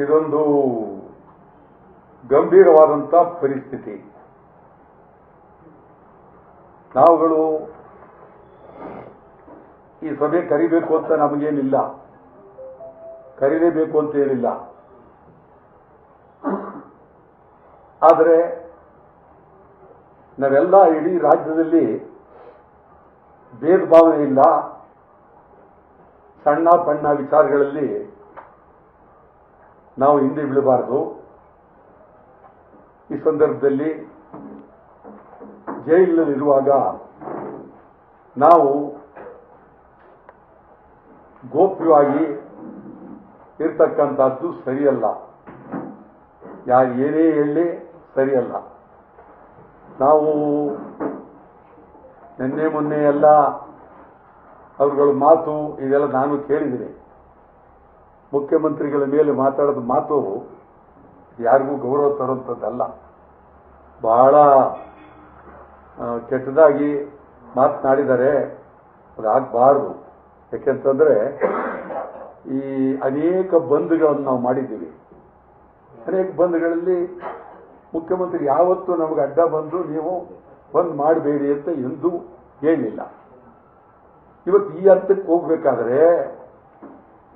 ಇದೊಂದು ಗಂಭೀರವಾದಂಥ ಪರಿಸ್ಥಿತಿ. ನಾವುಗಳು ಈ ಸಭೆ ಕರಿಬೇಕು ಅಂತ ನಮಗೇನಿಲ್ಲ, ಕರೀಲೇಬೇಕು ಅಂತ ಏನಿಲ್ಲ. ಆದರೆ ನಾವೆಲ್ಲ ಇಡೀ ರಾಜ್ಯದಲ್ಲಿ ಭೇದ ಭಾವನೆ ಇಲ್ಲ, ಸಣ್ಣ ಪಣ್ಣ ವಿಚಾರಗಳಲ್ಲಿ ನಾವು ಹಿಂದೆ ಬೀಳಬಾರದು. ಈ ಸಂದರ್ಭದಲ್ಲಿ ಜೈಲಿನಲ್ಲಿರುವಾಗ ನಾವು ಗೋಪ್ಯವಾಗಿ ಇರ್ತಕ್ಕಂಥದ್ದು ಸರಿಯಲ್ಲ. ಯಾರು ಏನೇ ಹೇಳಿ ಸರಿಯಲ್ಲ. ನಾವು ನಿನ್ನೆ ಮೊನ್ನೆ ಎಲ್ಲ ಅವರುಗಳ ಮಾತು ಇದೆಲ್ಲ ನಾನು ಕೇಳಿದ್ದೀನಿ. ಮುಖ್ಯಮಂತ್ರಿಗಳ ಮೇಲೆ ಮಾತಾಡೋದು ಮಾತು ಯಾರಿಗೂ ಗೌರವ ತರುವಂಥದ್ದಲ್ಲ. ಬಹಳ ಕೆಟ್ಟದಾಗಿ ಮಾತನಾಡಿದ್ದಾರೆ. ಅದಾಗಬಾರ್ದು. ಯಾಕೆಂತಂದ್ರೆ ಈ ಅನೇಕ ಬಂದ್ಗಳನ್ನು ನಾವು ಮಾಡಿದ್ದೀವಿ. ಅನೇಕ ಬಂದ್ಗಳಲ್ಲಿ ಮುಖ್ಯಮಂತ್ರಿ ಯಾವತ್ತೂ ನಮಗೆ ಅಡ್ಡ ಬಂದು ನೀವು ಬಂದ್ ಮಾಡಬೇಡಿ ಅಂತ ಎಂದೂ ಹೇಳಿಲ್ಲ. ಇವತ್ತು ಈ ಹಂತಕ್ಕೆ ಹೋಗ್ಬೇಕಾದ್ರೆ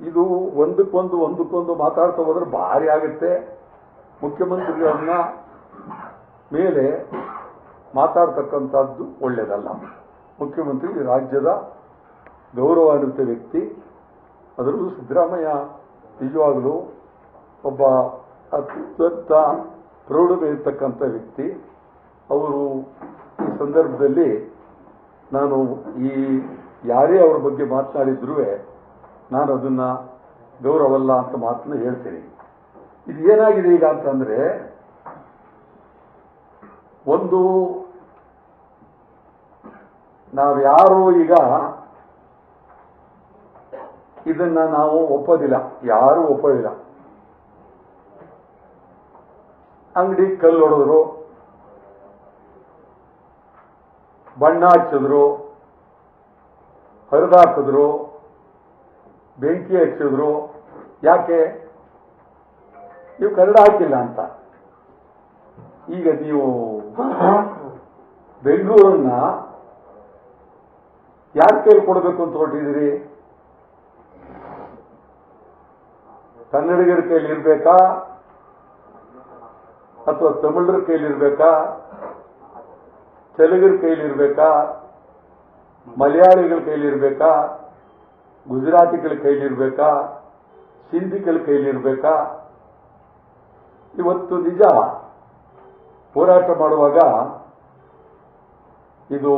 ಇದು ಒಂದಕ್ಕೊಂದು ಮಾತಾಡ್ತಾ ಹೋದ್ರೆ ಭಾರಿ ಆಗುತ್ತೆ. ಮುಖ್ಯಮಂತ್ರಿಗಳನ್ನ ಮೇಲೆ ಮಾತಾಡ್ತಕ್ಕಂಥದ್ದು ಒಳ್ಳೆಯದಲ್ಲ. ಮುಖ್ಯಮಂತ್ರಿ ರಾಜ್ಯದ ಗೌರವಾನ್ವಿತ ವ್ಯಕ್ತಿ. ಅದರಲ್ಲೂ ಸಿದ್ದರಾಮಯ್ಯ ನಿಜವಾಗಲೂ ಒಬ್ಬ ಅತ್ಯಂತ ಪ್ರೌಢಮೆ ಇರತಕ್ಕಂಥ ವ್ಯಕ್ತಿ. ಅವರು ಈ ಸಂದರ್ಭದಲ್ಲಿ ನಾನು ಯಾರೇ ಅವರ ಬಗ್ಗೆ ಮಾತನಾಡಿದ್ರೂ ನಾನು ಅದನ್ನ ಗೌರವಲ್ಲ ಅಂತ ಮಾತನ್ನ ಹೇಳ್ತೀನಿ. ಇದು ಏನಾಗಿದೆ ಈಗ ಅಂತಂದ್ರೆ, ಒಂದು ನಾವ್ಯಾರು ಈಗ ಇದನ್ನ ನಾವು ಒಪ್ಪೋದಿಲ್ಲ, ಯಾರೂ ಒಪ್ಪೋದಿಲ್ಲ. ಅಂಗಡಿ ಕಲ್ಲು ಹೊಡೆದ್ರು, ಬಣ್ಣ ಹಚ್ಚಿದ್ರು, ಹರಿದಾಕಿದ್ರು, ಬೆಂಕಿ ಹಚ್ಚಿದ್ರು. ಯಾಕೆ? ನೀವು ಕನ್ನಡ ಹಾಕಿಲ್ಲ ಅಂತ. ಈಗ ನೀವು ಬೆಂಗಳೂರನ್ನ ಯಾರ ಕೈಲಿ ಕೊಡಬೇಕು ಅಂತ ಹೊರಟಿದ್ದೀರಿ? ಕನ್ನಡಿಗರ ಕೈಲಿ ಇರ್ಬೇಕಾ ಅಥವಾ ತಮಿಳರ ಕೈಲಿ ಇರ್ಬೇಕಾ, ತೆಲುಗರ ಕೈಲಿ ಇರ್ಬೇಕಾ, ಮಲಯಾಳಿಗಳ ಕೈಲಿ ಇರ್ಬೇಕಾ, ಗುಜರಾತಿಗಳ ಕೈಲಿ ಇರ್ಬೇಕಾ, ಸಿಂಧಿಗಳ ಕೈಲಿ ಇರ್ಬೇಕಾ? ಇವತ್ತು ನಿಜ ಹೋರಾಟ ಮಾಡುವಾಗ ಇದು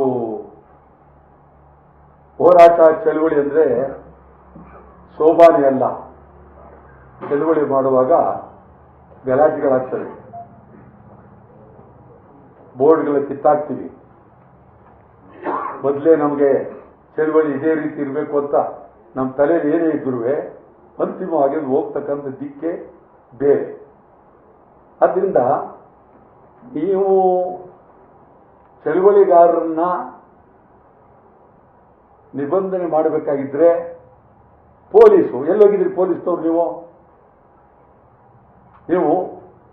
ಹೋರಾಟ ಚಳುವಳಿ ಅಂದ್ರೆ ಶೋಭಾನೆ ಅಲ್ಲ. ಚಳುವಳಿ ಮಾಡುವಾಗ ಗಲಾಟೆಗಳಾಗ್ತವೆ, ಬೋರ್ಡ್ಗಳ ಕಿತ್ತಾಕ್ತೀವಿ. ಮೊದಲೇ ನಮಗೆ ಚಳುವಳಿ ಇದೇ ರೀತಿ ಇರಬೇಕು ಅಂತ ನಮ್ಮ ತಲೆಯಲ್ಲಿ ಏನೇ ಇದ್ರೂ ಅಂತಿಮವಾಗಿ ಹೋಗ್ತಕ್ಕಂಥ ದಿಕ್ಕೆ ಬೇರೆ. ಆದ್ದರಿಂದ ನೀವು ಚಳುವಳಿಗಾರರನ್ನ ನಿಬಂಧನೆ ಮಾಡಬೇಕಾಗಿದ್ರೆ ಪೊಲೀಸು ಎಲ್ಲೋಗಿದ್ರಿ? ಪೊಲೀಸ್ನವ್ರು ನೀವು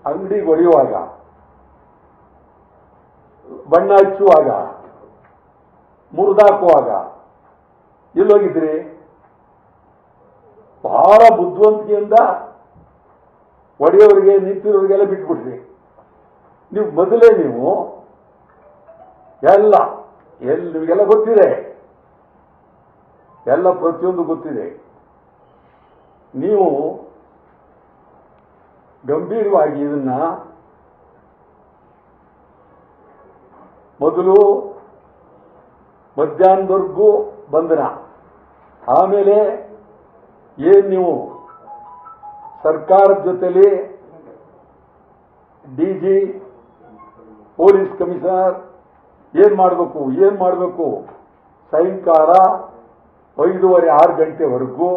ಅಂಗಡಿಗೆ ಹೊಡೆಯುವಾಗ, ಬಣ್ಣ ಹಚ್ಚುವಾಗ, ಮುರಿದಾಕುವಾಗ ಎಲ್ಲೋಗಿದ್ರಿ? ಬಹಳ ಬುದ್ಧಿವಂತಿಕೆಯಿಂದ ಒಡೆಯವರಿಗೆ ನಿಂತಿರೋರಿಗೆಲ್ಲ ಬಿಟ್ಬಿಟ್ರಿ. ನೀವು ಮೊದಲೇ ನಿಮಗೆಲ್ಲ ಗೊತ್ತಿದೆ, ಎಲ್ಲ ಪ್ರತಿಯೊಂದು ಗೊತ್ತಿದೆ. ನೀವು ಗಂಭೀರವಾಗಿ ಇದನ್ನ ಮೊದಲು ಮಧ್ಯಾಹ್ನದವರೆಗೂ ಬಂಧನ, ಆಮೇಲೆ ನೀವು ಸರ್ಕಾರದ ಜೊತೆಲಿ ಡಿಜಿ, ಪೊಲೀಸ್ ಕಮಿಷನರ್ ಏನ್ ಮಾಡಬೇಕು ಸಾಯಂಕಾಲ 5:30, 6 ಗಂಟೆವರೆಗೂ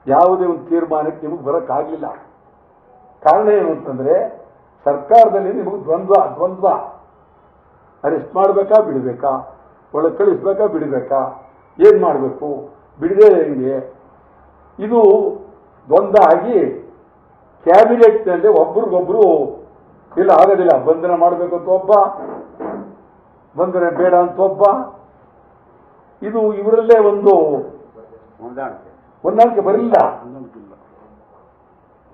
ಯಾವುದೇ ಒಂದು ತೀರ್ಮಾನಕ್ಕೆ ನಿಮಗೆ ಬರಕ್ಕಾಗಲಿಲ್ಲ. ಕಾರಣ ಏನು ಅಂತಂದ್ರೆ ಸರ್ಕಾರದಲ್ಲಿ ನಿಮಗೆ ದ್ವಂದ್ವ. ಅರೆಸ್ಟ್ ಮಾಡಬೇಕಾ ಬಿಡಬೇಕಾ, ಒಳಗೆ ಕಳಿಸ್ಬೇಕಾ ಬಿಡಬೇಕಾ, ಏನ್ ಮಾಡಬೇಕು, ಬಿಡದೆ ಹೆಂಗೆ, ಇದು ದ್ವಂದ್ವ ಆಗಿ ಕ್ಯಾಬಿನೆಟ್ನಲ್ಲಿ ಒಬ್ರಿಗೊಬ್ರು ಇಲ್ಲ ಆಗೋದಿಲ್ಲ, ಬಂಧನ ಮಾಡಬೇಕಂತ ಒಬ್ಬ, ಬಂಧನ ಬೇಡ ಅಂತ ಒಬ್ಬ. ಇದು ಇವರಲ್ಲೇ ಒಂದು ಹೊಂದಾಣಿಕೆ ಬರಲಿಲ್ಲ,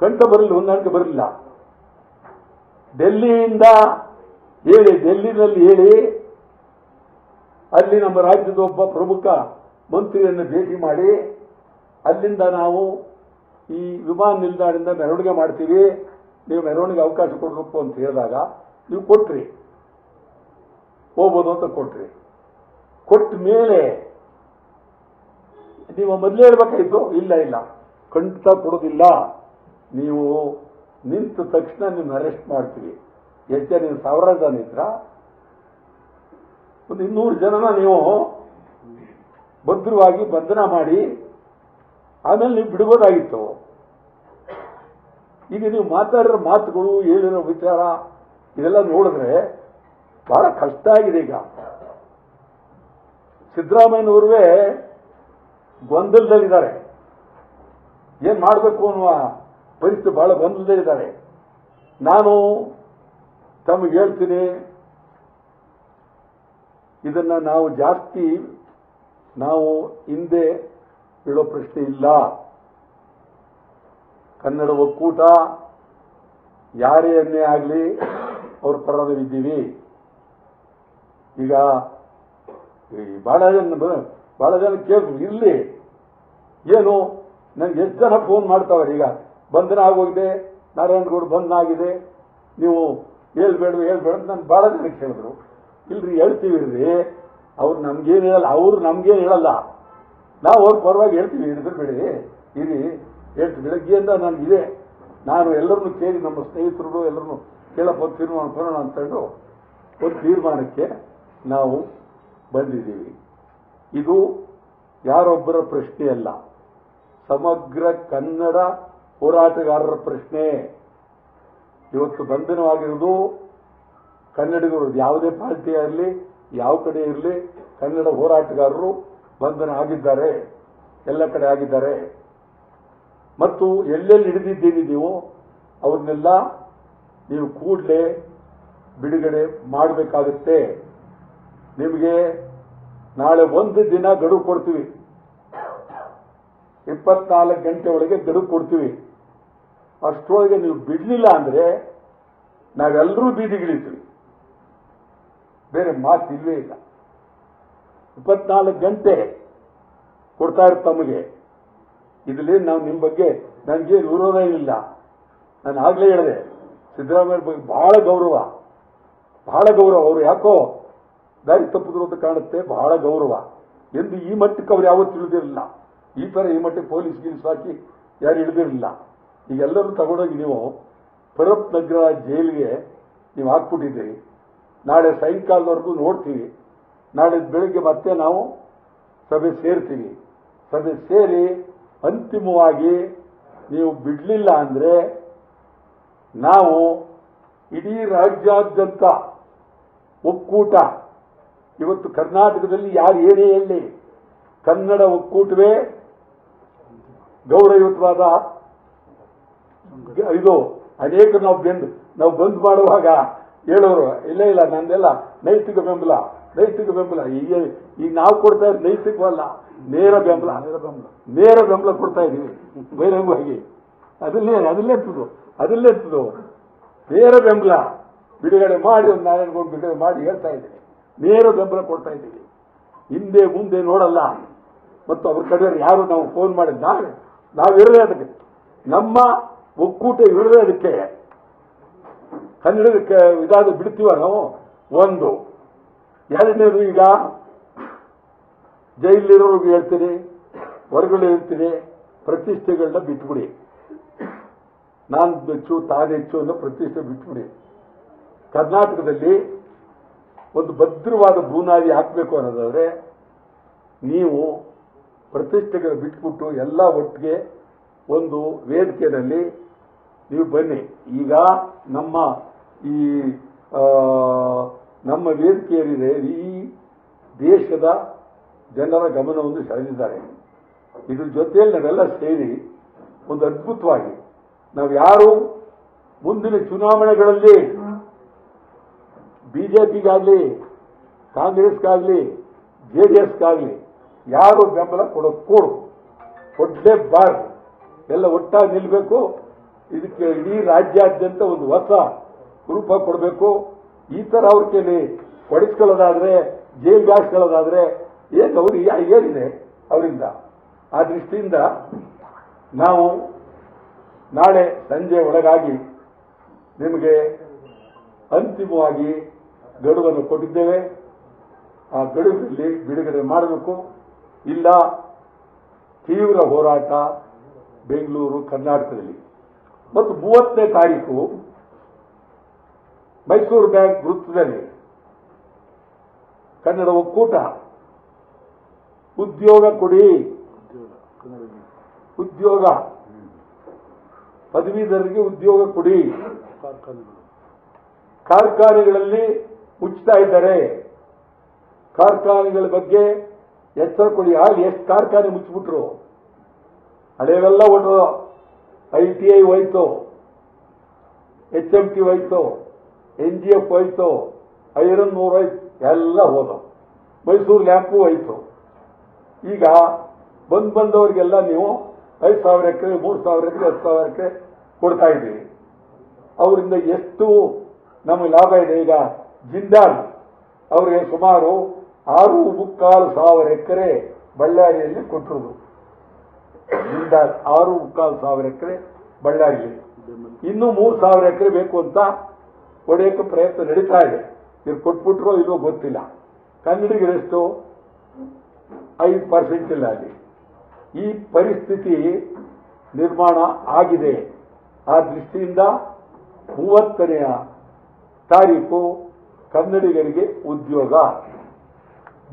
ಕಂಠ ಬರಲಿಲ್ಲ, ಹೊಂದಾಣಿಕೆ ಬರಲಿಲ್ಲ. ಡೆಲ್ಲಿಯಿಂದ ಹೇಳಿ, ಡೆಲ್ಲಿನಲ್ಲಿ ಹೇಳಿ ಅಲ್ಲಿ ನಮ್ಮ ರಾಜ್ಯದ ಒಬ್ಬ ಪ್ರಮುಖ ಮಂತ್ರಿಯನ್ನು ಭೇಟಿ ಮಾಡಿ ಅಲ್ಲಿಂದ ನಾವು ಈ ವಿಮಾನ ನಿಲ್ದಾಣದಿಂದ ಮೆರವಣಿಗೆ ಮಾಡ್ತೀವಿ, ನೀವು ಮೆರವಣಿಗೆ ಅವಕಾಶ ಕೊಡಬೇಕು ಅಂತ ಹೇಳಿದಾಗ ನೀವು ಕೊಟ್ರಿ, ಹೋಗ್ಬೋದು ಅಂತ ಕೊಟ್ರಿ. ಕೊಟ್ಟ ಮೇಲೆ ನೀವು ಮೊದಲೇ ಹೇಳ್ಬೇಕಾಯ್ತು, ಇಲ್ಲ ಇಲ್ಲ ಖಂಡಿತ ಕೊಡೋದಿಲ್ಲ, ನೀವು ನಿಂತ ತಕ್ಷಣ ನಿಮ್ಮನ್ನು ಅರೆಸ್ಟ್ ಮಾಡ್ತೀವಿ. ಎಷ್ಟು ಜನ, ನೀವು 1000 ಜನ ಇದ್ರ, ಒಂದು 200 ಜನನ ನೀವು ಭದ್ರವಾಗಿ ಬಂಧನ ಮಾಡಿ ಆಮೇಲೆ ನೀವು ಬಿಡ್ಬೋದಾಗಿತ್ತು. ಈಗ ನೀವು ಮಾತಾಡಿರೋ ಮಾತುಗಳು, ಹೇಳಿರೋ ವಿಚಾರ ಇದೆಲ್ಲ ನೋಡಿದ್ರೆ ಬಹಳ ಕಷ್ಟ ಆಗಿದೆ. ಈಗ ಸಿದ್ದರಾಮಯ್ಯನವರುವೇ ಗೊಂದಲದಲ್ಲಿದ್ದಾರೆ, ಏನ್ ಮಾಡಬೇಕು ಅನ್ನುವ ಪರಿಸ್ಥಿತಿ ಬಹಳ ಗೊಂದಲದಲ್ಲಿದ್ದಾರೆ. ನಾನು ತಮಗೆ ಹೇಳ್ತೀನಿ, ಇದನ್ನ ನಾವು ಹಿಂದೆ ಹೇಳೋ ಪ್ರಶ್ನೆ ಇಲ್ಲ. ಕನ್ನಡ ಒಕ್ಕೂಟ ಯಾರೇ ಅನ್ನೇ ಆಗಲಿ ಅವ್ರ ಪರವಿದ್ದೀವಿ. ಈಗ ಬಹಳ ಜನ ಕೇಳಿದ್ರು, ಇಲ್ಲಿ ಏನು ನನಗೆ ಎಷ್ಟು ಜನ ಫೋನ್ ಮಾಡ್ತಾವ್ರೆ, ಈಗ ಬಂಧನ ಆಗೋಗಿದೆ, ನಾರಾಯಣಗೌಡ ಬಂಧನ ಆಗಿದೆ, ನೀವು ಹೇಳ್ಬೇಡ ಅಂತ ನಾನು ಬಹಳ ಜನಕ್ಕೆ ಹೇಳಿದ್ರು. ಇಲ್ರಿ ಹೇಳ್ತೀವಿ ರೀ, ಅವ್ರು ನಮ್ಗೇನು ಹೇಳಲ್ಲ, ಅವ್ರು ನಮ್ಗೇನು ಹೇಳಲ್ಲ, ನಾವು ಅವ್ರ ಪರವಾಗಿ ಹೇಳ್ತೀವಿ, ಹಿಡಿದ್ಬಿಡಿ ಇರಿ ಹೇಳ್ತೀವಿ. ಬೆಳಗ್ಗೆಯಿಂದ ನನಗಿದೆ, ನಾನು ಎಲ್ಲರನ್ನು ಕೇಳಿ ನಮ್ಮ ಸ್ನೇಹಿತರು ಎಲ್ಲರನ್ನು ಕೇಳಪ್ಪ ತೀರ್ಮಾನ ಬರೋಣ ಅಂತಂದು ಒಂದು ತೀರ್ಮಾನಕ್ಕೆ ನಾವು ಬಂದಿದ್ದೀವಿ. ಇದು ಯಾರೊಬ್ಬರ ಪ್ರಶ್ನೆ ಅಲ್ಲ, ಸಮಗ್ರ ಕನ್ನಡ ಹೋರಾಟಗಾರರ ಪ್ರಶ್ನೆ. ಇವತ್ತು ಬಂಧನವಾಗಿರುವುದು ಕನ್ನಡಿಗರು, ಯಾವುದೇ ಪಾರ್ಟಿ ಇರಲಿ, ಯಾವ ಕಡೆ ಇರಲಿ, ಕನ್ನಡ ಹೋರಾಟಗಾರರು ಬಂಧನ ಆಗಿದ್ದಾರೆ, ಎಲ್ಲ ಕಡೆ ಆಗಿದ್ದಾರೆ. ಮತ್ತು ಎಲ್ಲೆಲ್ಲಿ ಹಿಡಿದಿದ್ದೀರಿ ನೀವು, ಅವ್ರನ್ನೆಲ್ಲ ನೀವು ಕೂಡಲೇ ಬಿಡುಗಡೆ ಮಾಡಬೇಕಾಗುತ್ತೆ. ನಿಮಗೆ ನಾಳೆ ಒಂದು ದಿನ ಗಡುವು ಕೊಡ್ತೀವಿ, 24 ಗಂಟೆ ಒಳಗೆ ಗಡುವು ಕೊಡ್ತೀವಿ. ಅಷ್ಟರೊಳಗೆ ನೀವು ಬಿಡಲಿಲ್ಲ ಅಂದ್ರೆ ನಾವೆಲ್ಲರೂ ಬೀದಿಗಿಳಿತೀವಿ, ಬೇರೆ ಮಾತಿಲ್ವೇ ಇಲ್ಲ. 24 ಗಂಟೆ ಕೊಡ್ತಾ ಇರ್ತ ತಮಗೆ. ಇದರಲ್ಲಿ ನಾವು ನಿಮ್ಮ ಬಗ್ಗೆ ನನಗೆ ವಿರೋಧ ಇಲ್ಲ. ನಾನು ಆಗ್ಲೇ ಹೇಳಿದೆ, ಸಿದ್ದರಾಮಯ್ಯ ಬಗ್ಗೆ ಬಹಳ ಗೌರವ. ಅವರು ಯಾಕೋ ದಾರಿ ತಪ್ಪಿದ್ರು ಅಂತ ಕಾಣುತ್ತೆ, ಬಹಳ ಗೌರವ. ಎಂದು ಈ ಮಟ್ಟಕ್ಕೆ ಅವ್ರು ಯಾವತ್ತೂ ಇಳಿದಿರಲಿಲ್ಲ. ಈ ಮಟ್ಟಕ್ಕೆ ಪೊಲೀಸ್ ಗೀಲ್ಸ್ ಹಾಕಿ ಯಾರು ಇಳಿದಿರಲಿಲ್ಲ. ಈಗೆಲ್ಲರೂ ತಗೊಂಡೋಗಿ ನೀವು ಪರಪ್ ನಗರ ಜೈಲಿಗೆ ನೀವು ಹಾಕ್ಬಿಟ್ಟಿದ್ದೀರಿ. ನಾಳೆ ಸಾಯಂಕಾಲದವರೆಗೂ ನೋಡ್ತೀವಿ. ನಾಳೆ ಬೆಳಗ್ಗೆ ಮತ್ತೆ ನಾವು ಸಭೆ ಸೇರ್ತೀವಿ. ಸಭೆ ಸೇರಿ ಅಂತಿಮವಾಗಿ ನೀವು ಬಿಡಲಿಲ್ಲ ಅಂದ್ರೆ ನಾವು ಇಡೀ ರಾಜ್ಯಾದ್ಯಂತ ಒಕ್ಕೂಟ, ಇವತ್ತು ಕರ್ನಾಟಕದಲ್ಲಿ ಯಾರು ಏನೇ ಹೇಳಿ ಕನ್ನಡ ಒಕ್ಕೂಟವೇ ಗೌರವಯುತವಾದ ಇದು. ಅನೇಕ ನಾವು ಬಂದ್ ಮಾಡುವಾಗ ಹೇಳೋರು, ಇಲ್ಲ ನಂದೆಲ್ಲ ನೈತಿಕ ಬೆಂಬಲ. ಈಗ ನಾವು ಕೊಡ್ತಾ ಇರೋದು ನೈತಿಕವಲ್ಲ, ನೇರ ಬೆಂಬಲ ಕೊಡ್ತಾ ಇದೀವಿ ಬಹಿರಂಗವಾಗಿ. ಅದಲ್ಲೆತ್ತದು ನೇರ ಬೆಂಬಲ ಬಿಡುಗಡೆ ಮಾಡಿ, ಒಂದು ನಾರಾಯಣಗೌಡ ಬಿಡುಗಡೆ ಮಾಡಿ ಹೇಳ್ತಾ ಇದ್ದೀನಿ, ನೇರ ಬೆಂಬಲ ಕೊಡ್ತಾ ಇದ್ದೀವಿ. ಹಿಂದೆ ಮುಂದೆ ನೋಡಲ್ಲ. ಮತ್ತು ಅವ್ರ ಕಡೆ ಯಾರು ನಾವು ಫೋನ್ ಮಾಡಿದ್ ನಾವಿರಲೇ ಅದಕ್ಕೆ, ನಮ್ಮ ಒಕ್ಕೂಟ ಇರಲೇ ಅದಕ್ಕೆ. ಕನ್ನಡಕ್ಕೆ ಇದಾದ ಬಿಡ್ತೀವ ನಾವು. ಒಂದು ಎರಡನೇದು, ಈಗ ಜೈಲಿರೋರ್ಗೆ ಹೇಳ್ತೀನಿ, ಹೊರಗಡೆ ಇರ್ತೀನಿ, ಪ್ರತಿಷ್ಠೆಗಳನ್ನ ಬಿಟ್ಬಿಡಿ. ನಾನು ಬೆಚ್ಚು ತಾನೆಚ್ಚು ಅನ್ನೋ ಪ್ರತಿಷ್ಠೆ ಬಿಟ್ಬಿಡಿ. ಕರ್ನಾಟಕದಲ್ಲಿ ಒಂದು ಭದ್ರವಾದ ಬೂನಾದಿ ಹಾಕಬೇಕು ಅನ್ನೋದಾದ್ರೆ ನೀವು ಪ್ರತಿಷ್ಠೆಗಳು ಬಿಟ್ಬಿಟ್ಟು ಎಲ್ಲ ಒಟ್ಟಿಗೆ ಒಂದು ವೇದಿಕೆಯಲ್ಲಿ ನೀವು ಬನ್ನಿ. ಈಗ ನಮ್ಮ ವೇದಿಕೆ ಏನಿದೆ, ಈ ದೇಶದ ಜನರ ಗಮನವನ್ನು ಸೆಳೆದಿದ್ದಾರೆ. ಇದ್ರ ಜೊತೆಯಲ್ಲಿ ನಾವೆಲ್ಲ ಸೇರಿ ಒಂದು ಅದ್ಭುತವಾಗಿ ನಾವು ಯಾರು ಮುಂದಿನ ಚುನಾವಣೆಗಳಲ್ಲಿ ಬಿಜೆಪಿಗಾಗಲಿ ಕಾಂಗ್ರೆಸ್ಗಾಗಲಿ JDSಗಾಗಲಿ ಯಾರು ಬೆಂಬಲ ಕೊಡಲೇಬಾರದು. ಎಲ್ಲ ಒಟ್ಟಾಗಿ ನಿಲ್ಲಬೇಕು. ಇದಕ್ಕೆ ಇಡೀ ರಾಜ್ಯಾದ್ಯಂತ ಒಂದು ಹೊಸ ರೂಪ ಕೊಡಬೇಕು. ಈ ಥರ ಅವ್ರ ಕೈಲಿ ಹೊಡೆಸ್ಕೊಳ್ಳೋದಾದ್ರೆ, ಜೈಲ್ಗೆ ಹಾಕ್ಕೊಳ್ಳೋದಾದ್ರೆ ಏನಿದೆ ಅವರಿಂದ? ಆ ದೃಷ್ಟಿಯಿಂದ ನಾವು ನಾಳೆ ಸಂಜೆ ಒಳಗಾಗಿ ನಿಮಗೆ ಅಂತಿಮವಾಗಿ ಗಡುವನ್ನು ಕೊಟ್ಟಿದ್ದೇವೆ. ಆ ಗಡುವಿನಲ್ಲಿ ಬಿಡುಗಡೆ ಮಾಡಬೇಕು. ಇಲ್ಲ ತೀವ್ರ ಹೋರಾಟ ಬೆಂಗಳೂರು ಕರ್ನಾಟಕದಲ್ಲಿ. ಮತ್ತು 30ನೇ ತಾರೀಕು ಮೈಸೂರು ಬ್ಯಾಂಕ್ ವೃತ್ತದಲ್ಲಿ ಕನ್ನಡ ಒಕ್ಕೂಟ ಉದ್ಯೋಗ ಕೊಡಿ, ಉದ್ಯೋಗ ಪದವೀಧರರಿಗೆ ಉದ್ಯೋಗ ಕೊಡಿ, ಕಾರ್ಖಾನೆಗಳಲ್ಲಿ ಮುಚ್ತಾ ಇದ್ದಾರೆ, ಕಾರ್ಖಾನೆಗಳ ಬಗ್ಗೆ ಎಚ್ಚರ ಕೊಡಿ. ಆಗ ಎಷ್ಟು ಕಾರ್ಖಾನೆ ಮುಚ್ಚಿಬಿಟ್ರು, ಹಳೆವೆಲ್ಲ ಒಟ್ಟು ITI ಹೋಯ್ತು, HMT ಹೋಯ್ತು, NGF ಹೋಯ್ತು, ಐರನ್ ಊರ್ ಹೋಯ್ತು, ಎಲ್ಲ ಹೋದವು. ಮೈಸೂರು ಲ್ಯಾಂಪು ಹೋಯ್ತು. ಈಗ ಬಂದವರಿಗೆಲ್ಲ ನೀವು 5,000 ಎಕರೆ 3,000 ಎಕರೆ 10,000 ಎಕರೆ ಕೊಡ್ತಾ ಇದ್ದೀವಿ. ಅವರಿಂದ ಎಷ್ಟು ನಮಗೆ ಲಾಭ ಇದೆ? ಈಗ ಜಿಂದಾಲ್ ಅವರಿಗೆ ಸುಮಾರು 6,15,000 ಎಕರೆ ಬಳ್ಳಾರಿಯಲ್ಲಿ ಕೊಟ್ಟಿರುವುದು. ಜಿಂದಾಲ್ 6,15,000 ಎಕರೆ ಬಳ್ಳಾರಿಯಲ್ಲಿ. ಇನ್ನೂ 3,000 ಎಕರೆ ಬೇಕು ಅಂತ ಹೊಡೆಯಕ್ಕೆ ಪ್ರಯತ್ನ ನಡೀತಾ ಇದೆ. ಇದು ಕೊಟ್ಬಿಟ್ರೋ ಇಲ್ಲೋ ಗೊತ್ತಿಲ್ಲ. ಕನ್ನಡಿಗರೆಷ್ಟು 5% ಇಲ್ಲ ಅಲ್ಲಿ. ಈ ಪರಿಸ್ಥಿತಿ ನಿರ್ಮಾಣ ಆಗಿದೆ. ಆ ದೃಷ್ಟಿಯಿಂದ 30ನೇ ತಾರೀಕು ಕನ್ನಡಿಗರಿಗೆ ಉದ್ಯೋಗ,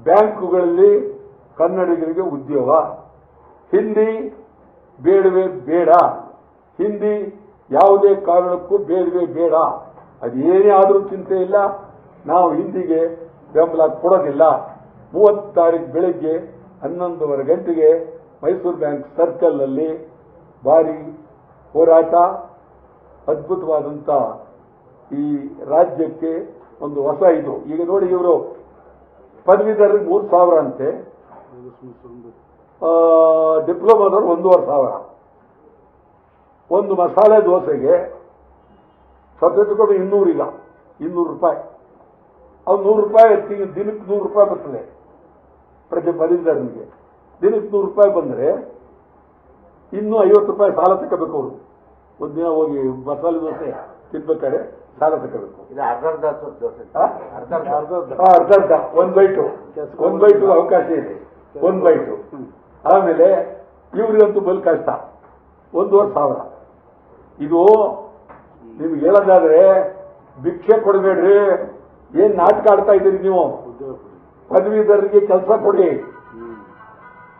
ಬ್ಯಾಂಕುಗಳಲ್ಲಿ ಕನ್ನಡಿಗರಿಗೆ ಉದ್ಯೋಗ. ಹಿಂದಿ ಬೇಡವೇ ಬೇಡ, ಹಿಂದಿ ಯಾವುದೇ ಕಾರಣಕ್ಕೂ ಬೇಡವೇ ಬೇಡ. ಅದೇನೇ ಆದರೂ ಚಿಂತೆ ಇಲ್ಲ, ನಾವು ಹಿಂದಿಗೆ ಬೆಂಬಲ ಕೊಡೋದಿಲ್ಲ. 30 ತಾರೀಕು ಬೆಳಗ್ಗೆ 11:30 ಗಂಟೆಗೆ ಮೈಸೂರು ಬ್ಯಾಂಕ್ ಸರ್ಕಲ್ನಲ್ಲಿ ಭಾರಿ ಹೋರಾಟ. ಅದ್ಭುತವಾದಂಥ ಈ ರಾಜ್ಯಕ್ಕೆ ಒಂದು ಹೊಸ ಇದು. ಈಗ ನೋಡಿ, ಇವರು ಪದವೀಧರಿಗೆ 3,000 ಅಂತೆ, ಡಿಪ್ಲೊಮಾದವರು 1,500. ಒಂದು ಮಸಾಲೆ ದೋಸೆಗೆ ಸಬ್ಜೆಕ್ಟ್ಗಳು 200 ಇಲ್ಲ, 200 ರೂಪಾಯಿ. ಅವ್ರು 100 ರೂಪಾಯಿ ದಿನಕ್ಕೆ 100 ರೂಪಾಯಿ ಬರ್ತದೆ ಪ್ರತಿ ಪದವೀಧರನಿಗೆ. ದಿನಕ್ಕೆ 100 ರೂಪಾಯಿ ಬಂದರೆ ಇನ್ನೂ 50 ರೂಪಾಯಿ ಸಾಲ ತಗೋಬೇಕು. ಅವರು ಒಂದಿನ ಹೋಗಿ ಮಸಾಲೆ ದೋಸೆ ತಿನ್ಬೇಕಾದ್ರೆ ಸಾಲ ತಗೋಬೇಕು. ಅರ್ಧ 1 ಬೈಟು ಅವಕಾಶ ಇದೆ, 1 ಬೈಟು. ಆಮೇಲೆ ಇವರಿಗಂತೂ ಬಲ್ ಕಷ್ಟ, 1,500. ಇದು ನಿಮ್ಗೆ ಹೇಳೋದಾದ್ರೆ ಭಿಕ್ಷೆ ಕೊಡಬೇಡ್ರಿ, ಏನ್ ನಾಟಕ ಆಡ್ತಾ ಇದ್ದೀರಿ ನೀವು? ಪದವೀಧರರಿಗೆ ಕೆಲಸ ಕೊಡಿ.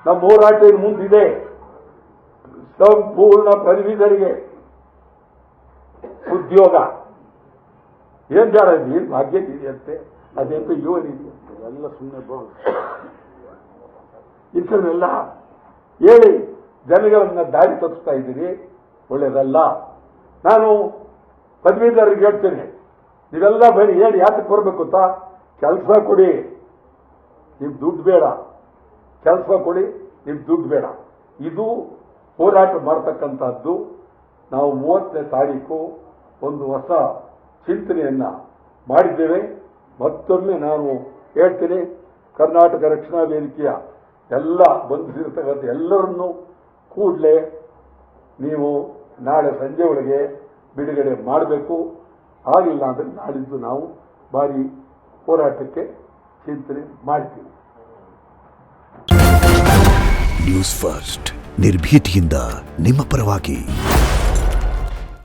ನಮ್ಮ ಹೋರಾಟ ಮುಂದಿದೆ. ಸಂಪೂರ್ಣ ಪದವೀಧರಿಗೆ ಉದ್ಯೋಗ. ಏನ್ ಜಾಡ ಏನ್ ಭಾಗ್ಯ ಇದೆಯಂತೆ, ಅದೆಂತ ಯುವನಿದೆ, ಎಲ್ಲ ಸುಮ್ಮನೆ ಇಂಥವನ್ನೆಲ್ಲ ಹೇಳಿ ಜನಗಳನ್ನ ದಾರಿ ತಪ್ಪಿಸ್ತಾ ಇದ್ದೀರಿ, ಒಳ್ಳೇದಲ್ಲ. ನಾನು ಪದವೀಧರಿಗೆ ಹೇಳ್ತೇನೆ, ನೀವೆಲ್ಲ ಬನ್ನಿ, ಹೇಳಿ ಯಾತಕ್ಕೆ ಬರಬೇಕು ಅಂತ. ಕೆಲಸ ಕೊಡಿ, ನಿಮ್ ದುಡ್ಡು ಬೇಡ. ಕೆಲಸ ಕೊಡಿ, ನಿಮ್ ದುಡ್ಡು ಬೇಡ. ಇದು ಹೋರಾಟ ಮಾಡತಕ್ಕಂಥದ್ದು. ನಾವು 30ನೇ ತಾರೀಕು ಒಂದು ಹೊಸ ಚಿಂತನೆಯನ್ನ ಮಾಡಿದ್ದೇವೆ. ಮತ್ತೊಮ್ಮೆ ನಾನು ಹೇಳ್ತೀನಿ, ಕರ್ನಾಟಕ ರಕ್ಷಣಾ ವೇದಿಕೆಯ ಎಲ್ಲ ಬಂಧಿಸಿರ್ತಕ್ಕಂಥ ಎಲ್ಲರನ್ನೂ ಕೂಡಲೇ ನೀವು ನಾಳೆ ಸಂಜೆ ಒಳಗೆ ಬಿಡುಗಡೆ ಮಾಡಬೇಕು. ಆಗಿಲ್ಲ ಅಂದರೆ ನಾಳಿದ್ದು ನಾವು ಭಾರಿ ಹೋರಾಟಕ್ಕೆ ಚಿಂತನೆ ಮಾಡ್ತೀವಿ. ನ್ಯೂಸ್ ಫಸ್ಟ್, ನಿರ್ಭೀತಿಯಿಂದ ನಿಮ್ಮ ಪರವಾಗಿ.